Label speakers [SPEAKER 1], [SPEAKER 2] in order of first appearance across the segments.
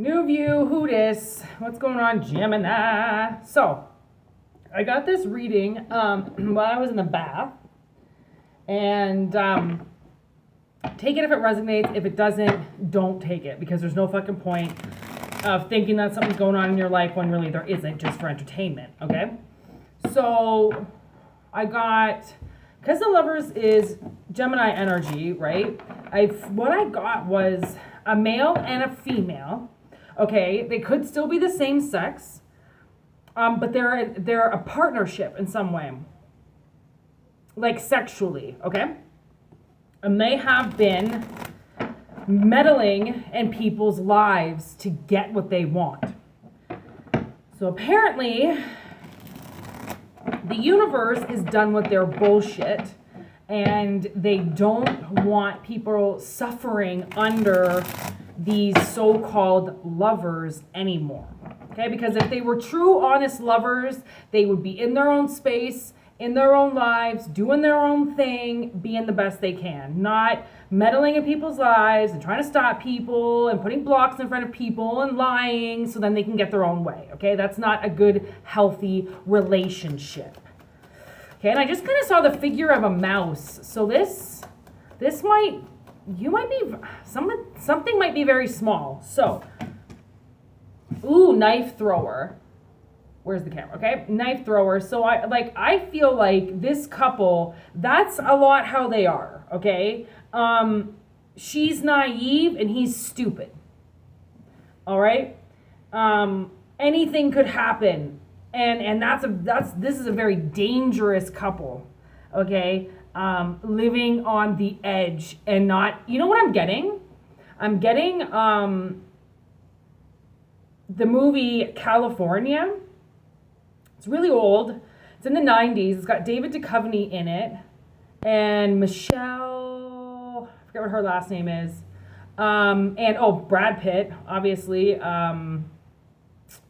[SPEAKER 1] New view, who dis? What's going on, Gemini? So, I got this reading while I was in the bath. And take it if it resonates. If it doesn't, don't take it. Because there's no fucking point of thinking that something's going on in your life when really there isn't, just for entertainment, okay? So, I got... Because the Lovers is Gemini energy, right? What I got was a male and a female. Okay, they could still be the same sex, but they're a partnership in some way, like sexually. Okay, and they have been meddling in people's lives to get what they want. So apparently, the universe is done with their bullshit, and they don't want people suffering under these so-called lovers anymore. Okay, because if they were true, honest lovers, they would be in their own space, in their own lives, doing their own thing, being the best they can, not meddling in people's lives and trying to stop people and putting blocks in front of people and lying so then they can get their own way. Okay, that's not a good, healthy relationship. Okay, and I just kind of saw the figure of a mouse. So this might, you might be, something might be very small. So, ooh, knife thrower. Where's the camera? Okay, knife thrower. So I feel like this couple, that's a lot how they are. Okay, she's naive and he's stupid. All right, anything could happen, and this is a very dangerous couple. Okay. Living on the edge and not, you know what I'm getting? I'm getting the movie California. It's really old. It's in the 90s. It's got David Duchovny in it and Michelle, I forget what her last name is. And Brad Pitt, obviously,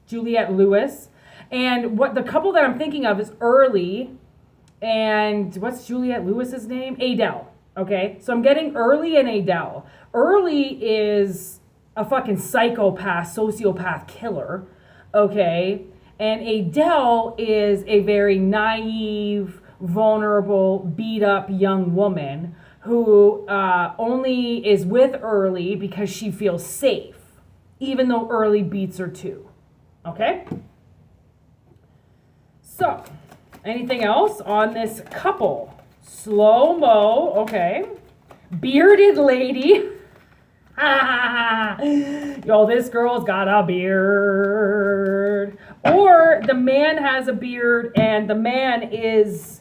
[SPEAKER 1] Juliette Lewis. And what the couple that I'm thinking of is Early. And what's Juliette Lewis's name? Adele. Okay, so I'm getting Early and Adele. Early is a fucking psychopath, sociopath killer. Okay, and Adele is a very naive, vulnerable, beat up young woman who only is with Early because she feels safe, even though Early beats her too. Okay? So... anything else on this couple? Slow-mo, okay. Bearded lady. Yo, this girl's got a beard. Or the man has a beard and the man is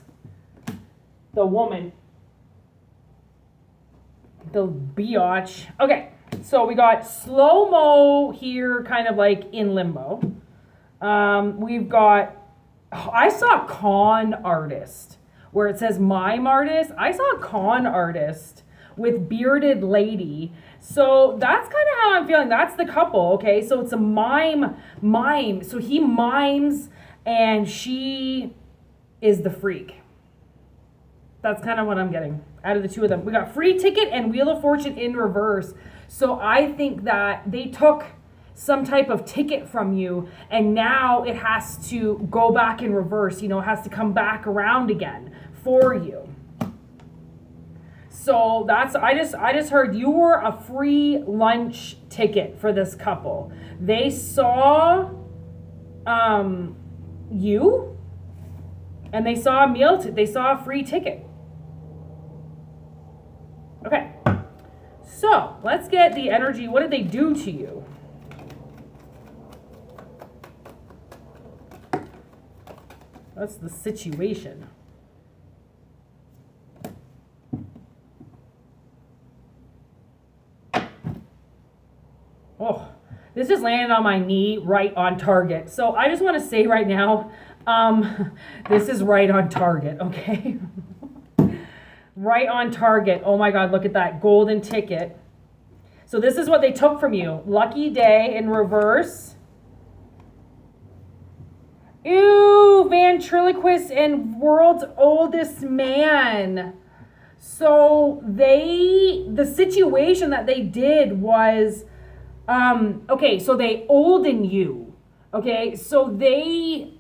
[SPEAKER 1] the woman. The biatch. Okay, so we got slow-mo here, kind of like in limbo. We've got... I saw con artist where it says mime artist. I saw a con artist with bearded lady. So that's kind of how I'm feeling. That's the couple, okay? So it's a mime. So he mimes and she is the freak. That's kind of what I'm getting out of the two of them. We got Free Ticket and Wheel of Fortune in reverse. So I think that they took some type of ticket from you and now it has to go back in reverse, it has to come back around again for you. So I just heard you were a free lunch ticket for this couple. They saw you and they saw a meal, they saw a free ticket. Okay, so let's get the energy. What did they do to you? That's the situation. Oh, this just landed on my knee right on target. So I just want to say right now, this is right on target, okay? Right on target. Oh my God, look at that golden ticket. So this is what they took from you. Lucky day in reverse. Ew, ventriloquist and world's oldest man. So the situation that they did was Okay, so they olden you. Okay, so they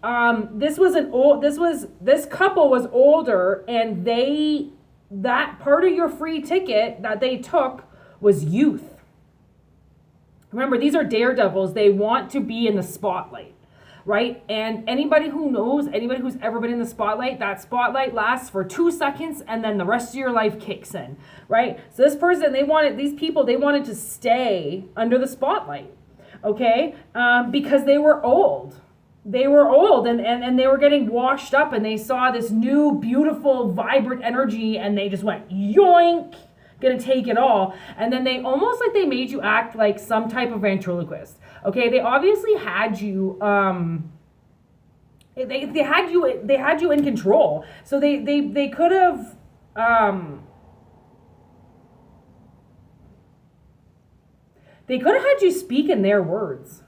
[SPEAKER 1] this couple was older, and that part of your free ticket that they took was youth. Remember, these are daredevils. They want to be in the spotlight, right? And anybody who's ever been in the spotlight, that spotlight lasts for 2 seconds and then the rest of your life kicks in, right? So these people wanted to stay under the spotlight, okay? Because they were old. They were old and they were getting washed up, and they saw this new, beautiful, vibrant energy, and they just went yoink, gonna take it all. And then they almost like they made you act like some type of ventriloquist. Okay, they obviously had you they had you in control. So they could have had you speak in their words.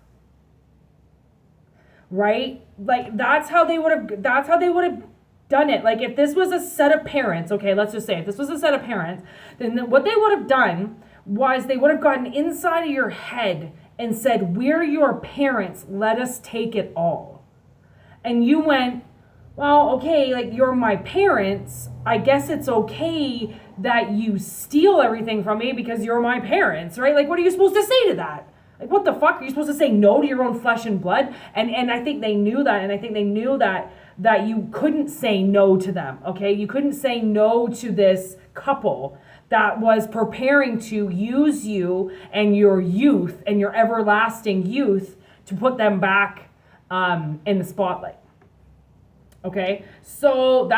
[SPEAKER 1] Right? Like that's how they would have done it. Like if this was a set of parents, okay, let's just say if this was a set of parents, then what they would have done was they would have gotten inside of your head and said, "We're your parents, let us take it all." And you went, "Well, okay, like you're my parents, I guess it's okay that you steal everything from me because you're my parents," right? Like what are you supposed to say to that? Like what the fuck? Are you supposed to say no to your own flesh and blood? And I think they knew that, and I think they knew that you couldn't say no to them, okay? You couldn't say no to this couple that was preparing to use you and your youth and your everlasting youth to put them back in the spotlight. Okay, so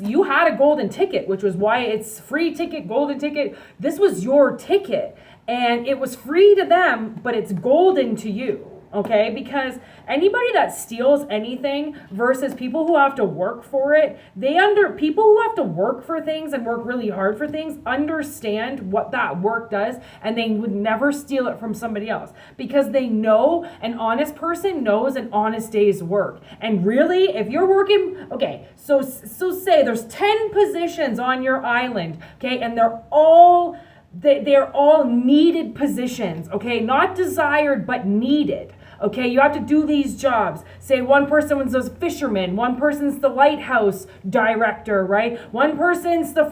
[SPEAKER 1] you had a golden ticket, which was why it's free ticket, golden ticket. This was your ticket, and it was free to them, but it's golden to you. Okay, because anybody that steals anything versus people who have to work for it, people who have to work for things and work really hard for things understand what that work does, and they would never steal it from somebody else because they know an honest person knows an honest day's work. And really, if you're working, okay, so say there's 10 positions on your island, okay, and they're all needed positions, okay, not desired but needed. Okay, you have to do these jobs. Say one person was a fisherman, one person's the lighthouse director, right? One person's the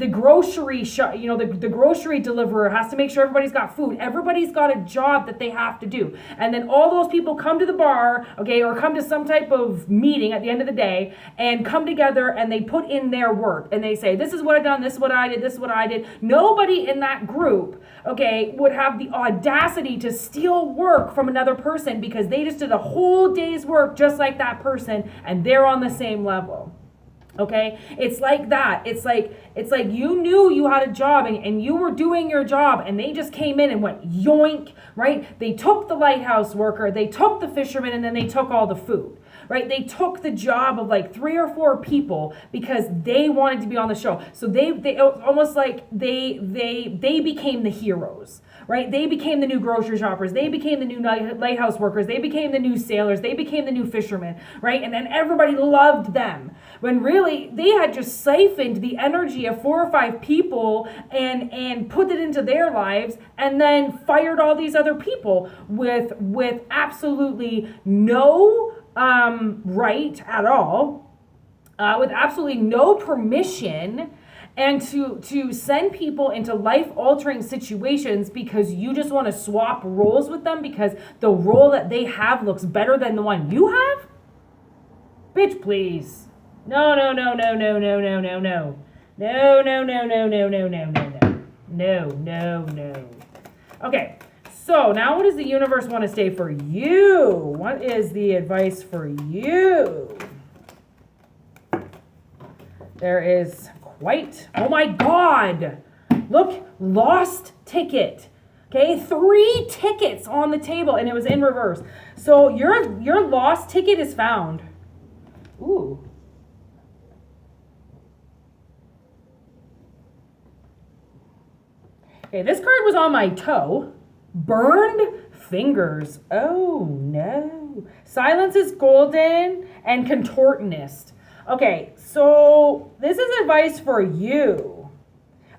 [SPEAKER 1] grocery shop, the grocery deliverer has to make sure everybody's got food. Everybody's got a job that they have to do. And then all those people come to the bar, okay, or come to some type of meeting at the end of the day and come together and they put in their work and they say, this is what I've done, this is what I did, this is what I did. Nobody in that group, okay, would have the audacity to steal work from another person because they just did a whole day's work just like that person and they're on the same level. Okay, it's like that. It's like you knew you had a job and you were doing your job and they just came in and went yoink, right? They took the lighthouse worker, they took the fisherman, and then they took all the food. Right? They took the job of like 3 or 4 people because they wanted to be on the show. So they almost like they became the heroes, right? They became the new grocery shoppers. They became the new lighthouse workers. They became the new sailors. They became the new fishermen, right? And then everybody loved them. When really they had just siphoned the energy of 4 or 5 people and put it into their lives and then fired all these other people with absolutely no right at all, with absolutely no permission, and to send people into life-altering situations because you just want to swap roles with them because the role that they have looks better than the one you have? Bitch, please. No. No. Okay. So now what does the universe want to say for you? What is the advice for you? There is oh my God. Look, lost ticket. Okay, 3 tickets on the table and it was in reverse. So your lost ticket is found. Ooh. Okay, this card was on my toe. Burned fingers. Oh no. Silence is golden and contortionist. Okay, so this is advice for you.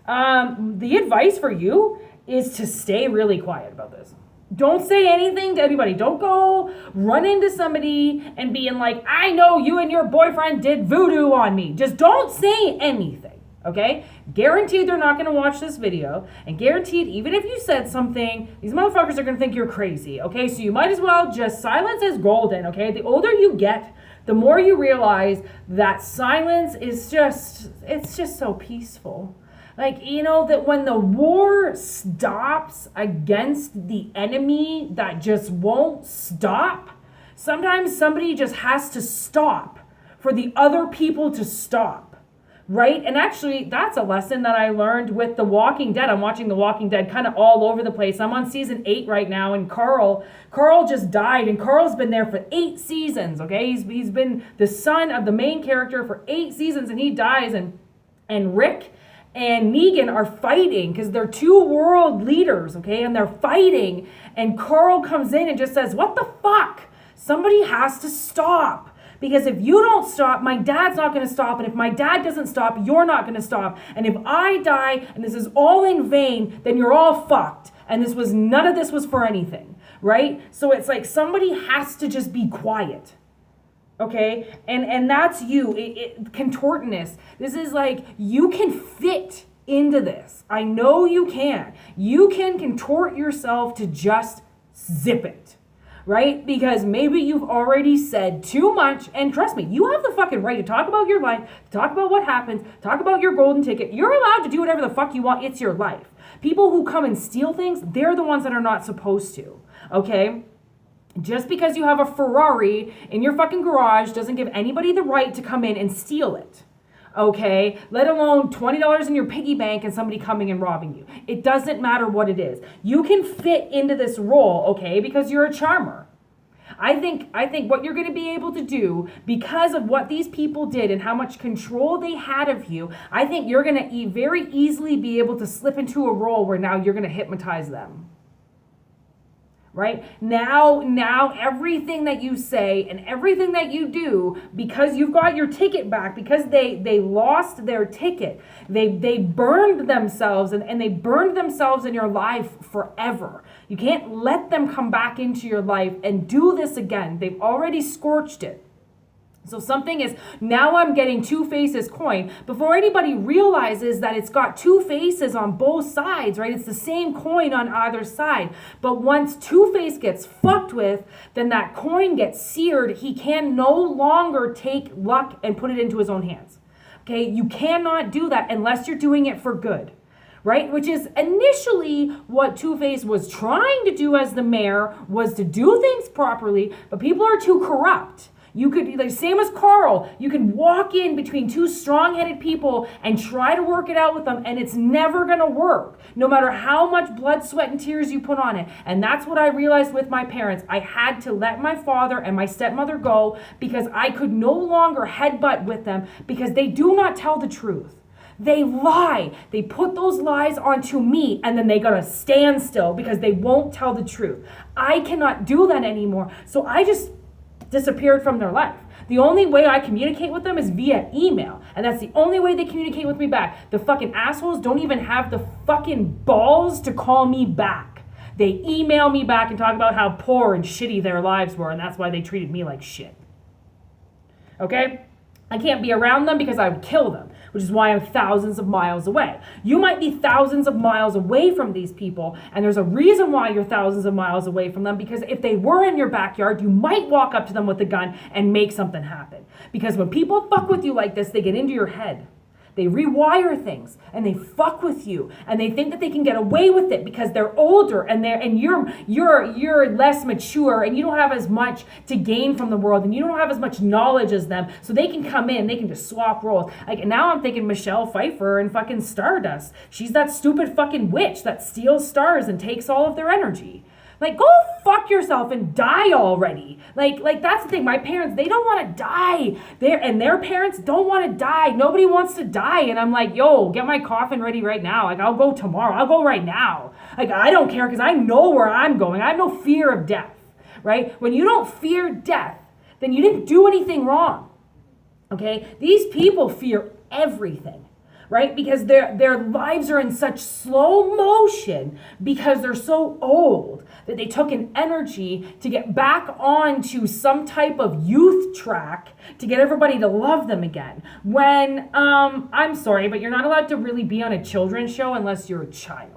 [SPEAKER 1] The advice for you is to stay really quiet about this. Don't say anything to anybody. Don't go run into somebody and being like, I know you and your boyfriend did voodoo on me. Just don't say anything, okay? Guaranteed they're not going to watch this video. And guaranteed, even if you said something, these motherfuckers are going to think you're crazy, okay? So you might as well just, silence is golden, okay? The older you get, the more you realize that silence is just, it's just so peaceful. Like, you know, that when the war stops against the enemy that just won't stop, sometimes somebody just has to stop for the other people to stop, right? And actually, that's a lesson that I learned with The Walking Dead. I'm watching The Walking Dead kind of all over the place. I'm on season 8 right now, and Carl just died, and Carl's been there for 8 seasons, okay? He's been the son of the main character for 8 seasons, and he dies, and Rick and Negan are fighting because they're 2 world leaders, okay? And they're fighting, and Carl comes in and just says, what the fuck? Somebody has to stop. Because if you don't stop, my dad's not going to stop. And if my dad doesn't stop, you're not going to stop. And if I die and this is all in vain, then you're all fucked. And none of this was for anything, right? So it's like somebody has to just be quiet. Okay, and that's you, contortness. This is like, you can fit into this. I know you can. You can contort yourself to just zip it, right? Because maybe you've already said too much, and trust me, you have the fucking right to talk about your life, to talk about what happens, talk about your golden ticket. You're allowed to do whatever the fuck you want. It's your life. People who come and steal things, they're the ones that are not supposed to, okay? Just because you have a Ferrari in your fucking garage doesn't give anybody the right to come in and steal it, okay? Let alone $20 in your piggy bank and somebody coming and robbing you. It doesn't matter what it is. You can fit into this role, okay, because you're a charmer. I think what you're going to be able to do, because of what these people did and how much control they had of you, I think you're going to very easily be able to slip into a role where now you're going to hypnotize them. Right? Now everything that you say and everything that you do, because you've got your ticket back, because they lost their ticket, they burned themselves and they burned themselves in your life forever. You can't let them come back into your life and do this again. They've already scorched it. So something is, now I'm getting 2 faces coin. Before anybody realizes that it's got 2 faces on both sides, right? It's the same coin on either side. But once Two-Face gets fucked with, then that coin gets seared. He can no longer take luck and put it into his own hands. Okay, you cannot do that unless you're doing it for good. Right? Which is initially what Two-Face was trying to do as the mayor, was to do things properly, but people are too corrupt. You could be like, same as Carl, you can walk in between 2 strong-headed people and try to work it out with them, and it's never going to work, no matter how much blood, sweat, and tears you put on it. And that's what I realized with my parents. I had to let my father and my stepmother go because I could no longer headbutt with them, because they do not tell the truth. They lie. They put those lies onto me, and then they gotta stand still because they won't tell the truth. I cannot do that anymore, so I just disappeared from their life. The only way I communicate with them is via email, and that's the only way they communicate with me back. The fucking assholes don't even have the fucking balls to call me back. They email me back and talk about how poor and shitty their lives were, and that's why they treated me like shit. Okay? I can't be around them because I would kill them, which is why I'm thousands of miles away. You might be thousands of miles away from these people, and there's a reason why you're thousands of miles away from them, because if they were in your backyard, you might walk up to them with a gun and make something happen. Because when people fuck with you like this, they get into your head. They rewire things and they fuck with you, and they think that they can get away with it because they're older and you're less mature, and you don't have as much to gain from the world, and you don't have as much knowledge as them, so they can come in, they can just swap roles. Like, now I'm thinking Michelle Pfeiffer and fucking Stardust. She's that stupid fucking witch that steals stars and takes all of their energy. Like, go fuck yourself and die already. Like that's the thing. My parents, they don't want to die. Their parents don't want to die. Nobody wants to die. And I'm like, yo, get my coffin ready right now. Like, I'll go tomorrow. I'll go right now. Like, I don't care because I know where I'm going. I have no fear of death, right? When you don't fear death, then you didn't do anything wrong, okay? These people fear everything. right? Because their lives are in such slow motion because they're so old that they took an energy to get back onto some type of youth track to get everybody to love them again. When, I'm sorry, but you're not allowed to really be on a children's show unless you're a child.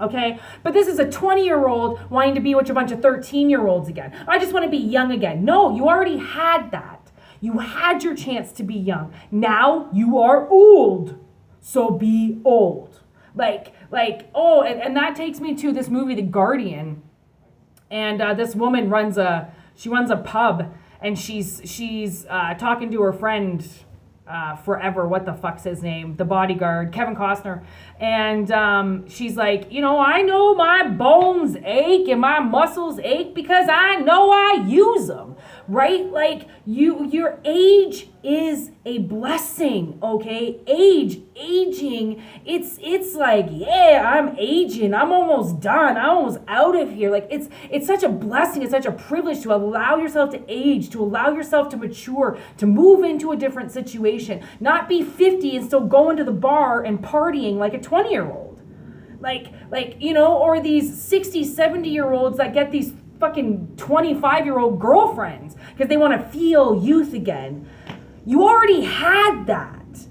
[SPEAKER 1] Okay? But this is a 20-year-old wanting to be with a bunch of 13-year-olds again. I just want to be young again. No, you already had that. You had your chance to be young. Now you are old. So be old. And that takes me to this movie, The Guardian. And this woman runs a pub, and she's talking to her friend forever. What the fuck's his name? The bodyguard, Kevin Costner. And she's like, I know my bones ache and my muscles ache because I know I use them. Right? Like your age is a blessing, okay? Aging, it's like, yeah, I'm aging. I'm almost done. I'm almost out of here. Like it's such a blessing. It's such a privilege to allow yourself to age, to allow yourself to mature, to move into a different situation, not be 50 and still going to the bar and partying like a 20-year-old. Or these 60, 70-year-olds that get these fucking 25-year-old girlfriends because they want to feel youth again. You already had that.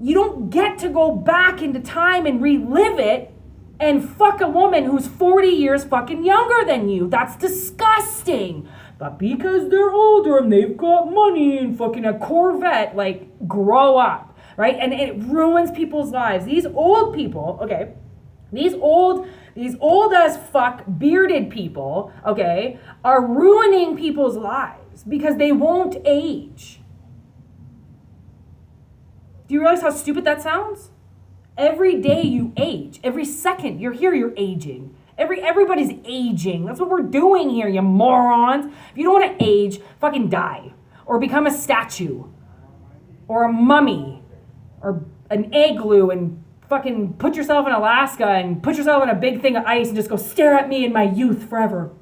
[SPEAKER 1] You don't get to go back into time and relive it and fuck a woman who's 40 years fucking younger than you. That's disgusting. But because they're older and they've got money and fucking a Corvette, grow up, right? And it ruins people's lives. These old people, okay, these old as fuck bearded people, okay, are ruining people's lives because they won't age. Do you realize how stupid that sounds? Every day you age. Every second you're here, you're aging. Everybody's aging. That's what we're doing here, you morons. If you don't want to age, fucking die. Or become a statue. Or a mummy. Or an igloo and fucking put yourself in Alaska and put yourself in a big thing of ice and just go stare at me in my youth forever.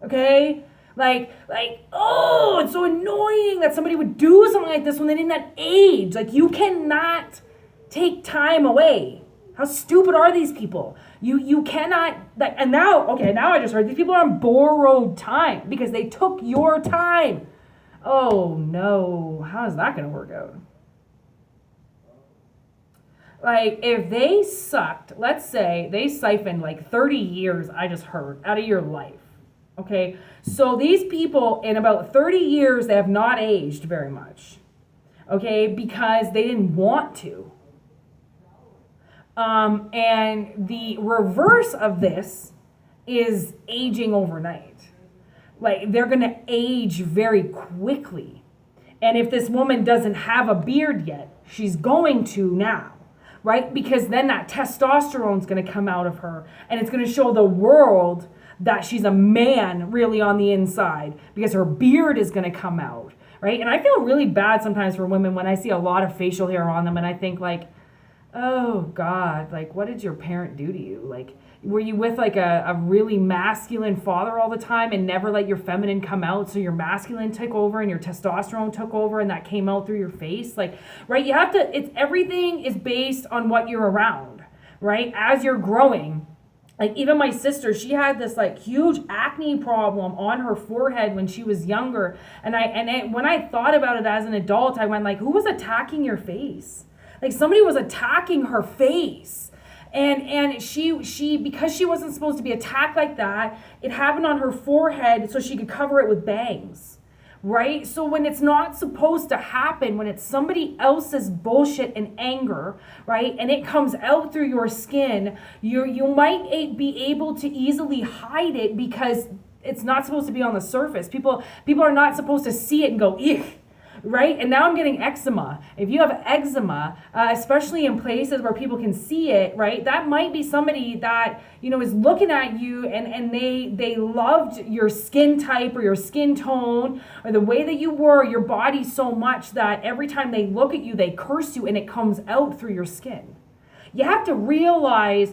[SPEAKER 1] Okay? It's so annoying that somebody would do something like this when they didn't have age. You cannot take time away. How stupid are these people? You cannot, now I just heard these people are on borrowed time because they took your time. Oh no, how is that going to work out? If they sucked, let's say they siphoned 30 years, I just heard, out of your life. Okay, so these people in about 30 years, they have not aged very much. Okay, because they didn't want to. And the reverse of this is aging overnight. They're going to age very quickly. And if this woman doesn't have a beard yet, she's going to now. Right? Because then that testosterone's going to come out of her and it's going to show the world that she's a man really on the inside because her beard is going to come out, right? And I feel really bad sometimes for women when I see a lot of facial hair on them and I think oh God, what did your parent do to you? Were you with a really masculine father all the time and never let your feminine come out, so your masculine took over and your testosterone took over and that came out through your face? Right? You have to, everything is based on what you're around, right? As you're growing. Even my sister, she had this huge acne problem on her forehead when she was younger. And when I thought about it as an adult, I went who was attacking your face? Somebody was attacking her face. And she because she wasn't supposed to be attacked like that, it happened on her forehead so she could cover it with bangs, right? So when it's not supposed to happen, when it's somebody else's bullshit and anger, right, and it comes out through your skin, you might be able to easily hide it because it's not supposed to be on the surface. People are not supposed to see it and go, ew. Right? And now I'm getting eczema. If you have eczema, especially in places where people can see it, right? That might be somebody that, is looking at you and they loved your skin type or your skin tone or the way that you were, your body so much that every time they look at you, they curse you and it comes out through your skin. You have to realize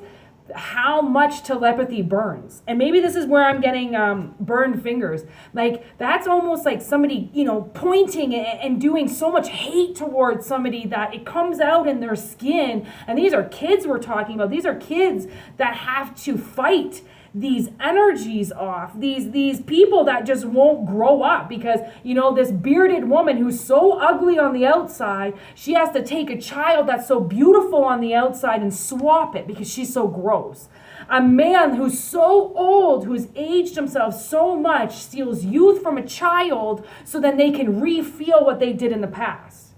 [SPEAKER 1] how much telepathy burns. And maybe this is where I'm getting burned fingers. Like, that's almost like somebody, pointing and doing so much hate towards somebody that it comes out in their skin. And these are kids we're talking about. These are kids that have to fight these energies off, these people that just won't grow up because, this bearded woman who's so ugly on the outside, she has to take a child that's so beautiful on the outside and swap it because she's so gross. A man who's so old, who's aged himself so much, steals youth from a child so then they can re-feel what they did in the past.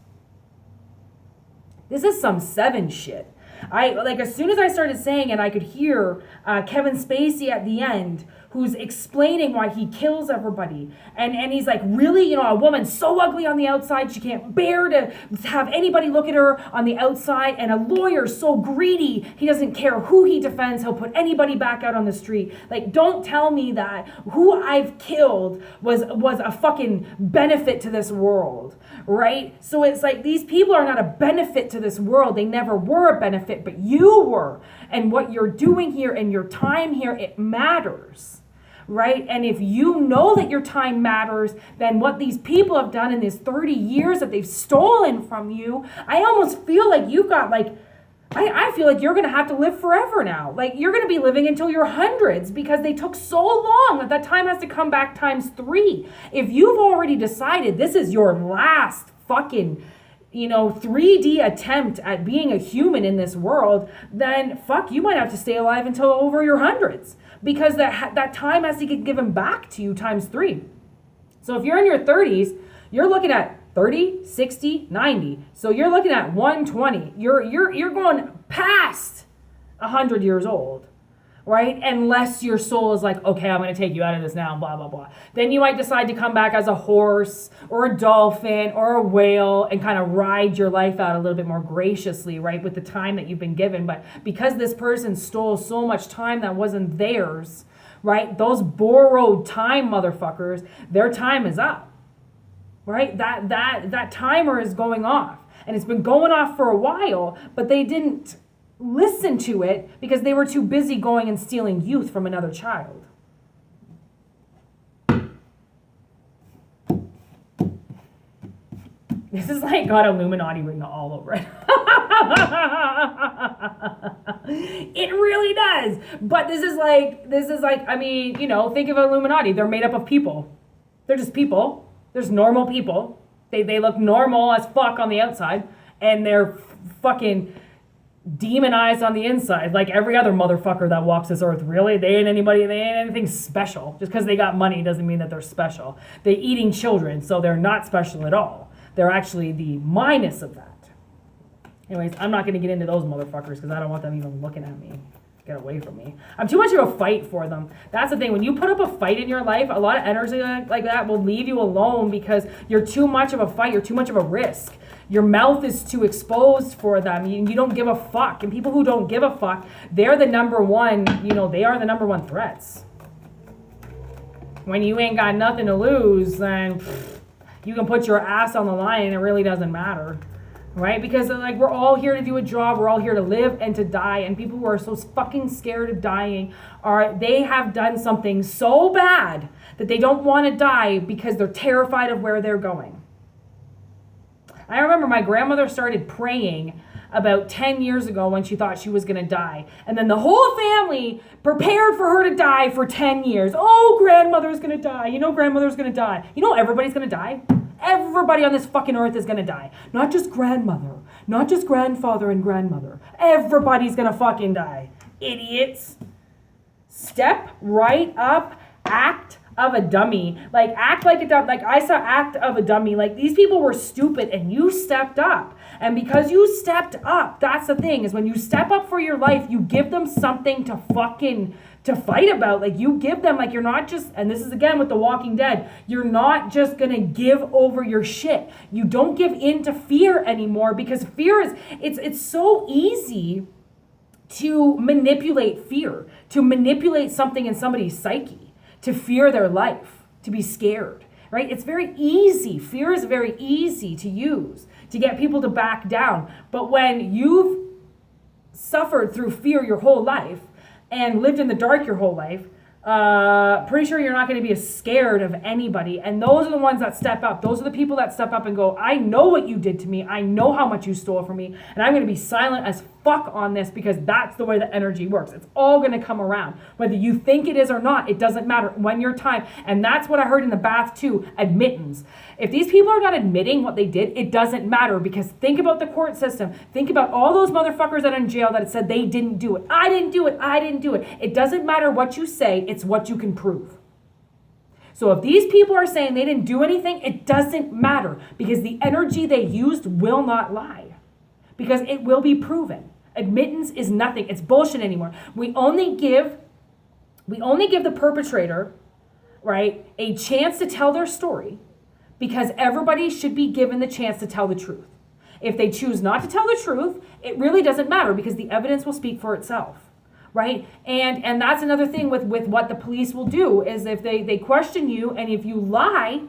[SPEAKER 1] This is some Seven shit. As soon as I started saying it, I could hear Kevin Spacey at the end, who's explaining why he kills everybody. And he's like, really? A woman so ugly on the outside, she can't bear to have anybody look at her on the outside. And a lawyer so greedy, he doesn't care who he defends. He'll put anybody back out on the street. Like, don't tell me that who I've killed was a fucking benefit to this world, right? So it's like, these people are not a benefit to this world. They never were a benefit, but you were. And what you're doing here and your time here, it matters. Right? And if you know that your time matters, then what these people have done in these 30 years that they've stolen from you, I almost feel like you've got I feel like you're going to have to live forever now. Like, you're going to be living until your hundreds because they took so long that time has to come back times 3. If you've already decided this is your last fucking 3D attempt at being a human in this world, then fuck, you might have to stay alive until over your hundreds because that time has to get given back to you times 3. So if you're in your 30s, you're looking at 30, 60, 90. So you're looking at 120. You're going past 100 years old. Right? Unless your soul is like, okay, I'm going to take you out of this now, blah, blah, blah. Then you might decide to come back as a horse or a dolphin or a whale and kind of ride your life out a little bit more graciously, right? With the time that you've been given. But because this person stole so much time that wasn't theirs, right? Those borrowed time motherfuckers, their time is up, right? That timer is going off. And it's been going off for a while, but they didn't listen to it because they were too busy going and stealing youth from another child. This is like got Illuminati written all over it. It really does. But this is like, I mean, think of Illuminati. They're made up of people. They're just people. There's normal people. They look normal as fuck on the outside, and they're fucking demonized on the inside, like every other motherfucker that walks this earth. Really, they ain't anything special. Just because they got money doesn't mean that they're special. They're eating children, so they're not special at all. They're actually the minus of that. Anyways, I'm not going to get into those motherfuckers because I don't want them even looking at me. Get away from me. I'm too much of a fight for them. That's the thing. When you put up a fight in your life, a lot of energy like that will leave you alone because you're too much of a fight. You're too much of a risk. Your mouth is too exposed for them. You don't give a fuck. And people who don't give a fuck, they're the number one, they are the number one threats. When you ain't got nothing to lose, then you can put your ass on the line and it really doesn't matter. Right? Because we're all here to do a job. We're all here to live and to die. And people who are so fucking scared of dying they have done something so bad that they don't want to die because they're terrified of where they're going. I remember my grandmother started praying about 10 years ago when she thought she was going to die. And then the whole family prepared for her to die for 10 years. Oh, grandmother's going to die. Grandmother's going to die. Everybody's going to die. Everybody on this fucking earth is going to die. Not just grandmother. Not just grandfather and grandmother. Everybody's going to fucking die. Idiots. Step right up. Act of a dummy. Act like a dummy. I saw act of a dummy. These people were stupid and you stepped up. And because you stepped up, that's the thing, is when you step up for your life, you give them something to fight about. You give them, you're not just, and this is again with The Walking Dead, you're not just gonna give over your shit. You don't give in to fear anymore because fear is, it's so easy to manipulate fear, to manipulate something in somebody's psyche, to fear their life, to be scared, right? It's very easy. Fear is very easy to use to get people to back down. But when you've suffered through fear your whole life, and lived in the dark your whole life, pretty sure you're not going to be as scared of anybody. And those are the ones that step up. Those are the people that step up and go, I know what you did to me. I know how much you stole from me. And I'm going to be silent as fuck on this because that's the way the energy works. It's all going to come around. Whether you think it is or not, it doesn't matter when your time. And that's what I heard in the bath too, admittance. If these people are not admitting what they did, it doesn't matter, because think about the court system. Think about all those motherfuckers that are in jail that said they didn't do it. I didn't do it. I didn't do it. It doesn't matter what you say. It's what you can prove. So if these people are saying they didn't do anything, it doesn't matter, because the energy they used will not lie, because it will be proven. Admittance is nothing. It's bullshit anymore. We only give the perpetrator, right, a chance to tell their story, because everybody should be given the chance to tell the truth. If they choose not to tell the truth, it really doesn't matter, because the evidence will speak for itself. Right? And that's another thing with what the police will do, is if they question you, and if you lie,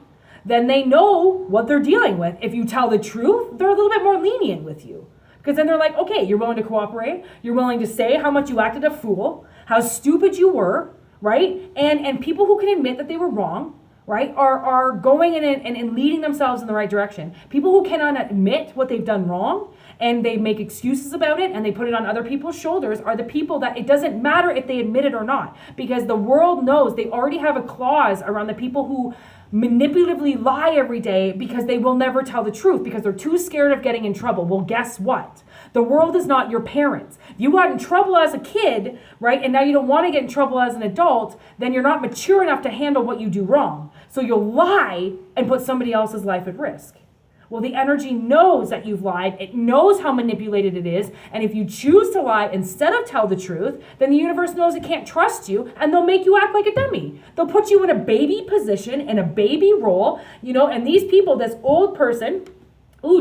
[SPEAKER 1] then they know what they're dealing with. If you tell the truth, they're a little bit more lenient with you. Because then they're like, okay, you're willing to cooperate. You're willing to say how much you acted a fool, how stupid you were, right? And people who can admit that they were wrong, right, are going in and leading themselves in the right direction. People who cannot admit what they've done wrong and they make excuses about it and they put it on other people's shoulders are the people that it doesn't matter if they admit it or not, because the world knows they already have a clause around the people who manipulatively lie every day, because they will never tell the truth because they're too scared of getting in trouble. Well, guess what? The world is not your parents. If you got in trouble as a kid, right, and now you don't want to get in trouble as an adult, then you're not mature enough to handle what you do wrong. So you'll lie and put somebody else's life at risk. Well, the energy knows that you've lied. It knows how manipulated it is. And if you choose to lie instead of tell the truth, then the universe knows it can't trust you, and they'll make you act like a dummy. They'll put you in a baby position, in a baby role, and these people, this old person,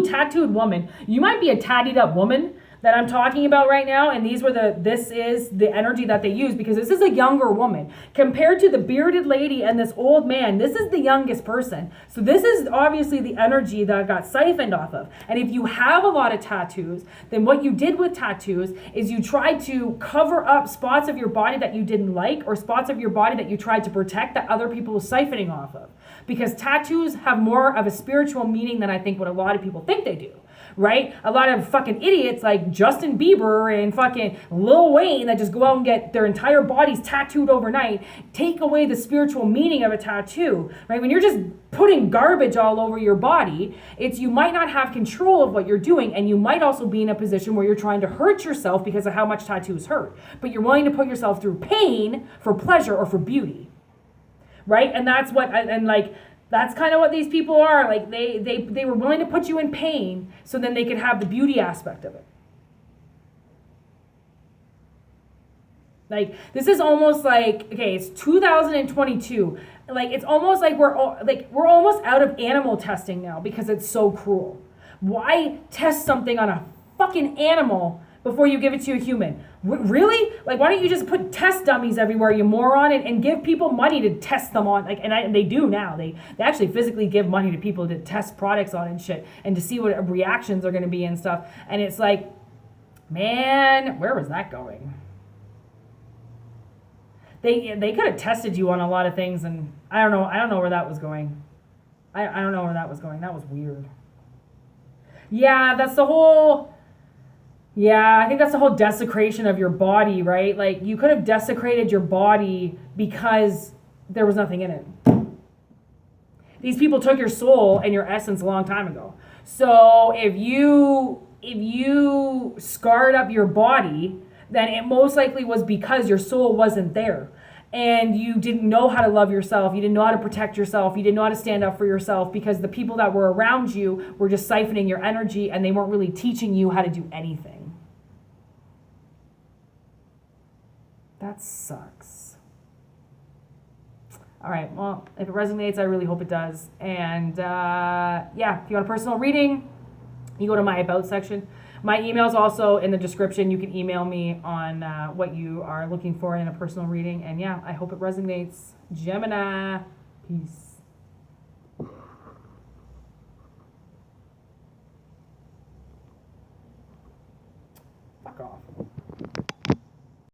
[SPEAKER 1] tattooed woman. You might be a tatted up woman that I'm talking about right now, and this is the energy that they use, because this is a younger woman compared to the bearded lady and this old man. This is the youngest person. So this is obviously the energy that got siphoned off of. And if you have a lot of tattoos, then what you did with tattoos is you tried to cover up spots of your body that you didn't like, or spots of your body that you tried to protect that other people were siphoning off of. Because tattoos have more of a spiritual meaning than I think what a lot of people think they do. Right? A lot of fucking idiots like Justin Bieber and fucking Lil Wayne that just go out and get their entire bodies tattooed overnight take away the spiritual meaning of a tattoo, right? When you're just putting garbage all over your body, you might not have control of what you're doing, and you might also be in a position where you're trying to hurt yourself because of how much tattoos hurt. But you're willing to put yourself through pain for pleasure or for beauty, right? And that's that's kind of what these people are. Like they were willing to put you in pain so then they could have the beauty aspect of it. Like, this is almost like, okay, it's 2022. Like, it's almost like we're almost out of animal testing now because it's so cruel. Why test something on a fucking animal before you give it to a human? Really? Like, why don't you just put test dummies everywhere, you moron, and give people money to test them on? Like, and they do now. They actually physically give money to people to test products on and shit, and to see what reactions are going to be and stuff. And it's like, man, where was that going? They could have tested you on a lot of things, and I don't know where that was going. I don't know where that was going. That was weird. Yeah, I think that's the whole desecration of your body, right? Like, you could have desecrated your body because there was nothing in it. These people took your soul and your essence a long time ago. So if you scarred up your body, then it most likely was because your soul wasn't there. And you didn't know how to love yourself. You didn't know how to protect yourself. You didn't know how to stand up for yourself, because the people that were around you were just siphoning your energy, and they weren't really teaching you how to do anything. That sucks. All right, well, if it resonates, I really hope it does. And if you want a personal reading, you go to my About section. My email is also in the description. You can email me on what you are looking for in a personal reading. And I hope it resonates. Gemini. Peace.